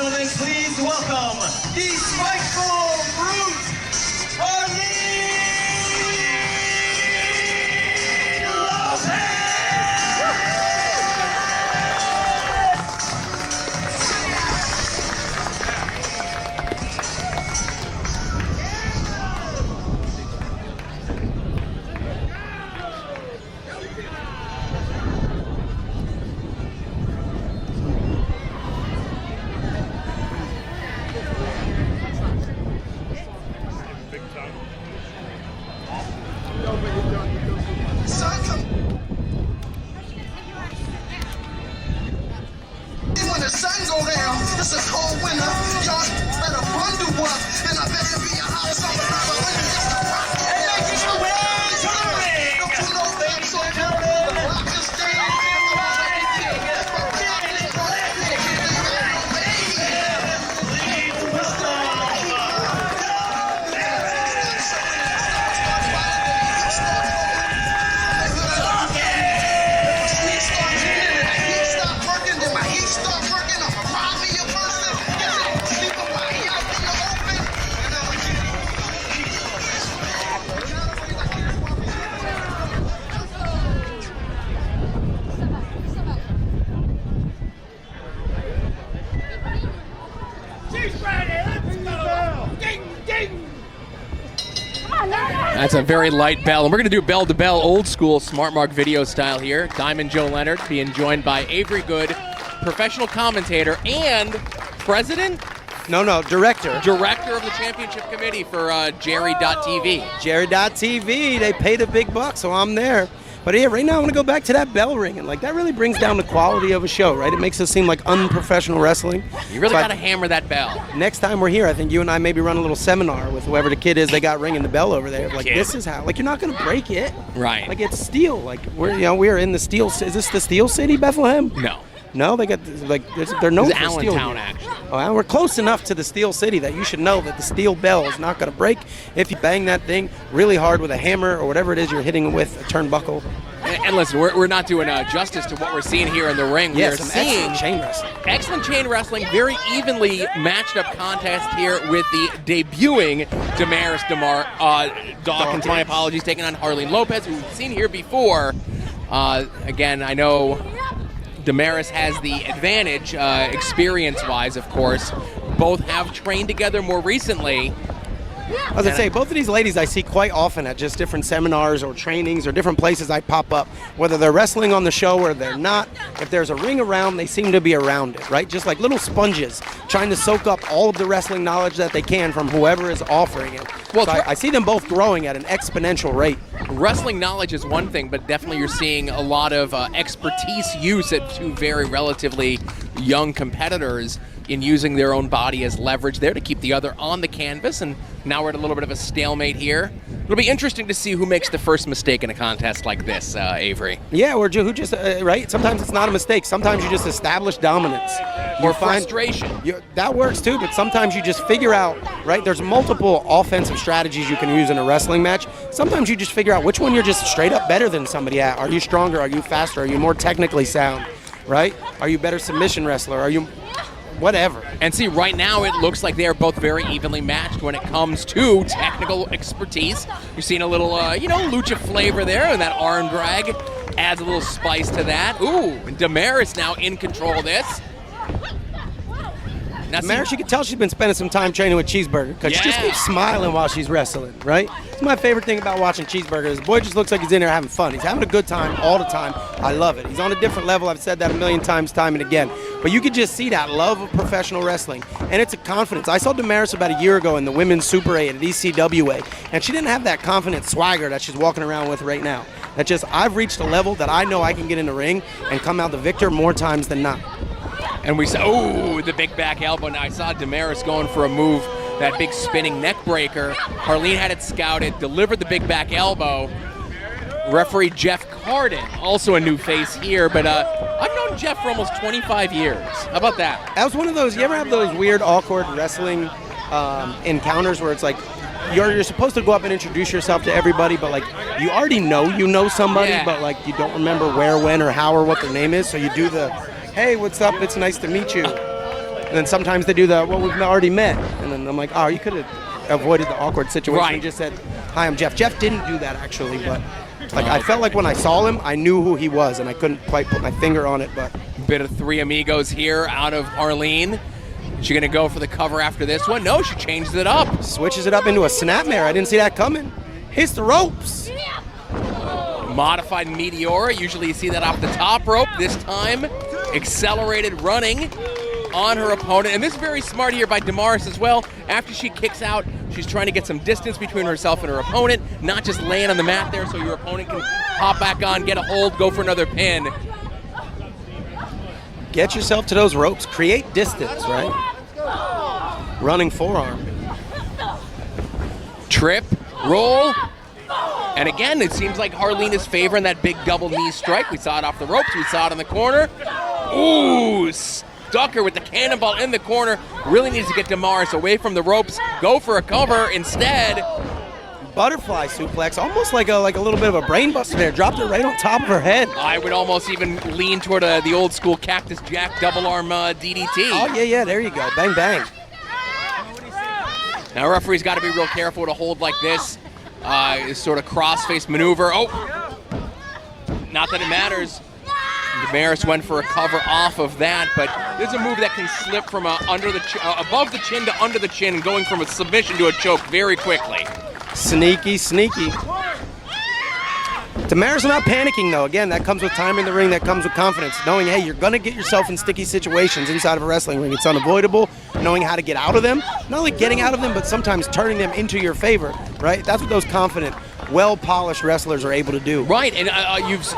gentlemen, please welcome the Spiteful Brute, Harleen Lopez! When the sun go down, it's a cold winter. Y'all better bundle up, and I better be a house on the river when it's the rock. And making her way to the ring, Don't you know that? So the rock is That's a very light bell. And we're going to do bell-to-bell, old-school Smart Mark video style here. Diamond Joe Leonard being joined by Avery Good, professional commentator and president? Director. Director of the championship committee for Jerry.tv. Jerry.tv, they pay the big bucks, so I'm there. But yeah, right now I want to go back to that bell ringing. Like, that really brings down the quality of a show, right? It makes us seem like unprofessional wrestling. You really got to hammer that bell. Next time we're here, I think you and I maybe run a little seminar with whoever the kid is they got ringing the bell over there. Like, this is how, like, you're not going to break it. Right. Like, it's steel. Like, we're in the steel, is this the Steel City, Bethlehem? No. No, they got, like, they're known for steel. Allentown, actually. Oh, and we're close enough to the Steel City that you should know that the steel bell is not going to break if you bang that thing really hard with a hammer or whatever it is you're hitting with, a turnbuckle. And listen, we're not doing justice to what we're seeing here in the ring. Yeah, we're some seeing excellent chain wrestling. Excellent chain wrestling, very evenly matched up contest here with the debuting Damaris Dawkins, my apologies, taking on Harleen Lopez, who we've seen here before. Again, I know Damaris has the advantage, experience-wise, of course. Both have trained together more recently. I was going to say, both of these ladies I see quite often at just different seminars or trainings or different places I pop up, whether they're wrestling on the show or they're not. If there's a ring around, they seem to be around it, right? Just like little sponges trying to soak up all of the wrestling knowledge that they can from whoever is offering it. Well, so I see them both growing at an exponential rate. Wrestling knowledge is one thing, but definitely you're seeing a lot of expertise use at two very relatively young competitors in using their own body as leverage there to keep the other on the canvas, and now we're at a little bit of a stalemate here. It'll be interesting to see who makes the first mistake in a contest like this, Avery. Yeah, or who just, right? Sometimes it's not a mistake. Sometimes you just establish dominance. Or frustration. That works too, but sometimes you just figure out, right? There's multiple offensive strategies you can use in a wrestling match. Sometimes you just figure out which one you're just straight up better than somebody at. Are you stronger? Are you faster? Are you more technically sound? Right? Are you a better submission wrestler? Are you... whatever. And see, right now it looks like they're both very evenly matched when it comes to technical expertise. You're seeing a little, lucha flavor there, and that arm drag adds a little spice to that. Ooh, and Damaris now in control of this. Now, Damaris, you can tell she's been spending some time training with Cheeseburger because she just keeps smiling while she's wrestling, right? It's my favorite thing about watching Cheeseburger. The boy just looks like he's in there having fun. He's having a good time all the time. I love it. He's on a different level. I've said that a million times, time and again. But you could just see that love of professional wrestling, and it's a confidence. I saw Damaris about a year ago in the Women's Super 8 at ECWA, and she didn't have that confident swagger that she's walking around with right now. That's just, I've reached a level that I know I can get in the ring and come out the victor more times than not. And we saw, the big back elbow. Now I saw Damaris going for a move, that big spinning neck breaker. Harleen had it scouted, delivered the big back elbow. Referee Jeff Carden, also a new face here, but I've known Jeff for almost 25 years. How about that? That was one of those, you ever have those weird, awkward wrestling encounters where it's like, you're supposed to go up and introduce yourself to everybody, but like you already know somebody, but like you don't remember where, when, or how, or what their name is, so you do the, hey, what's up, it's nice to meet you. And then sometimes they do what we've already met. And then I'm like, oh, you could have avoided the awkward situation and just said, hi, I'm Jeff. Jeff didn't do that, actually, but like I felt like when I saw him, I knew who he was, and I couldn't quite put my finger on it. But bit of Three Amigos here out of Harleen. Is she going to go for the cover after this one? No, she changes it up. Switches it up into a snapmare. I didn't see that coming. Hits the ropes. Modified Meteora. Usually you see that off the top rope. This time, accelerated running on her opponent. And this is very smart here by Damaris as well. After she kicks out, she's trying to get some distance between herself and her opponent, not just laying on the mat there so your opponent can hop back on, get a hold, go for another pin. Get yourself to those ropes. Create distance, right? Running forearm. Trip, roll. And again, it seems like Harleen is favoring that big double knee strike. We saw it off the ropes. We saw it in the corner. Ooh, stuck her with the cannonball in the corner. Really needs to get Damaris away from the ropes. Go for a cover instead. Butterfly suplex, almost like a little bit of a brain buster there. Dropped it right on top of her head. I would almost even lean toward the old school Cactus Jack double arm DDT. Oh, yeah, there you go. Bang, bang. Now, referee's got to be real careful to hold like this. Sort of cross-face maneuver. Oh, not that it matters. Damaris went for a cover off of that, but this is a move that can slip from above the chin to under the chin, going from a submission to a choke very quickly. Sneaky, sneaky. Damaris not panicking, though. Again, that comes with time in the ring. That comes with confidence. Knowing, hey, you're going to get yourself in sticky situations inside of a wrestling ring. It's unavoidable. Knowing how to get out of them. Not only getting out of them, but sometimes turning them into your favor, right? That's what those confident, well-polished wrestlers are able to do. Right, and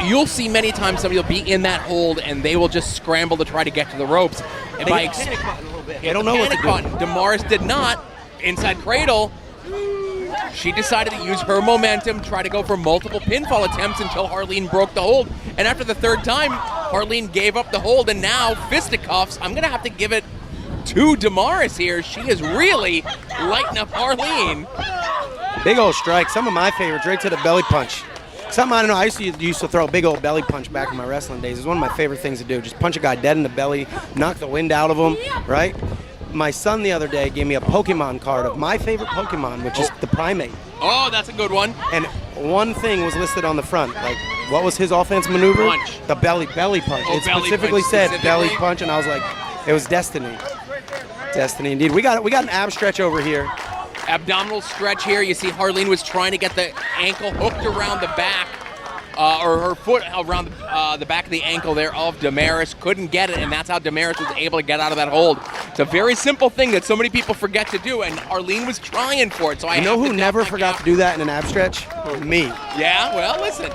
you'll see many times somebody will be in that hold, and they will just scramble to try to get to the ropes. And they panic button a little bit. They don't know what to do. Button. Damaris did not. Inside cradle. She decided to use her momentum, try to go for multiple pinfall attempts until Harleen broke the hold. And after the third time, Harleen gave up the hold, and now fisticuffs. I'm going to have to give it to Damaris here. She is really lighting up Harleen. Big old strike. Some of my favorites, right to the belly punch. Something I don't know. I used to throw a big old belly punch back in my wrestling days. It's one of my favorite things to do. Just punch a guy dead in the belly, knock the wind out of him, right? My son the other day gave me a Pokemon card of my favorite Pokemon, which is the Primate. Oh, that's a good one. And one thing was listed on the front. Like, what was his offense maneuver? Punch. The belly punch. Oh, it specifically said belly punch, and I was like, it was destiny. Destiny indeed. We got an ab stretch over here. Abdominal stretch here. You see Harleen was trying to get the ankle hooked around the back, or her foot around the back of the ankle there of Damaris. Couldn't get it, and that's how Damaris was able to get out of that hold. It's a very simple thing that so many people forget to do, and Harleen was trying for it. So you know who never forgot to do that in an ab stretch? Me. Yeah, well, listen.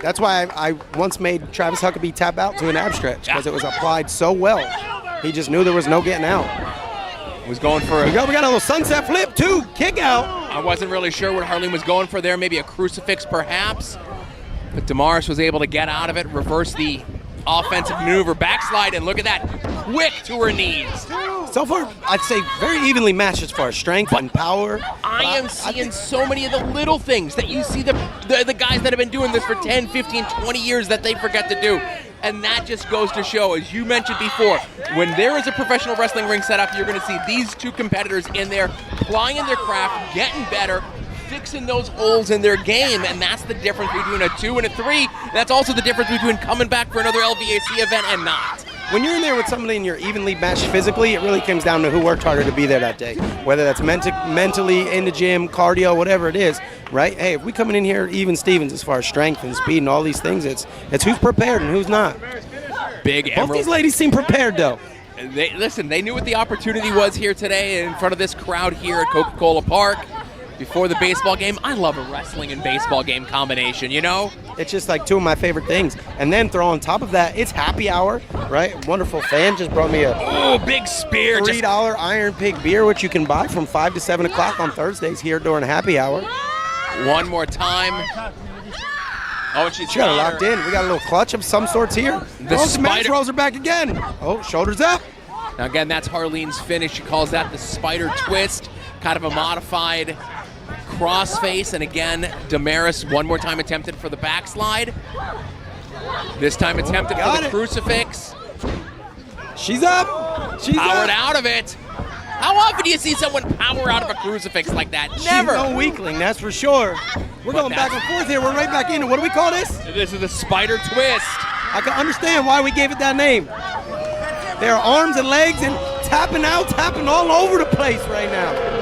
That's why I once made Travis Huckabee tap out to an ab stretch, because it was applied so well. He just knew there was no getting out. Was going for we got a little sunset flip too, kick out. I wasn't really sure what Harleen was going for there, maybe a crucifix perhaps, but Damaris was able to get out of it, reverse the offensive maneuver, backslide, and look at that, quick to her knees. So far, I'd say very evenly matched as far as strength and power. I am seeing so many of the little things that you see the guys that have been doing this for 10, 15, 20 years that they forget to do. And that just goes to show, as you mentioned before, when there is a professional wrestling ring set up, you're going to see these two competitors in there plying their craft, getting better, fixing those holes in their game, and that's the difference between a 2 and a 3. That's also the difference between coming back for another LVAC event and not. When you're in there with somebody and you're evenly matched physically, it really comes down to who worked harder to be there that day. Whether that's mentally, in the gym, cardio, whatever it is, right? Hey, if we coming in here even Stevens as far as strength and speed and all these things, it's who's prepared and who's not. Big Emerald. Both these ladies seem prepared, though. They knew what the opportunity was here today in front of this crowd here at Coca Cola Park. Before the baseball game, I love a wrestling and baseball game combination, you know? It's just like two of my favorite things. And then throw on top of that, it's happy hour, right? Wonderful fan just brought me a big spear. $3 Iron Pig beer, which you can buy from 5 to 7 o'clock on Thursdays here during happy hour. One more time. Oh, and she's got it locked in. We got a little clutch of some sorts here. The spider rolls her back again. Oh, shoulders up. Now again, that's Harleen's finish. She calls that the spider twist, kind of a modified crossface, and again, Damaris one more time attempted for the backslide. This time attempted for the crucifix. She's up. She's powered out of it. How often do you see someone power out of a crucifix like that? Never. She's no weakling, that's for sure. We're going back and forth here. We're right back into, what do we call this? This is a spider twist. I can understand why we gave it that name. There are arms and legs and tapping out, tapping all over the place right now.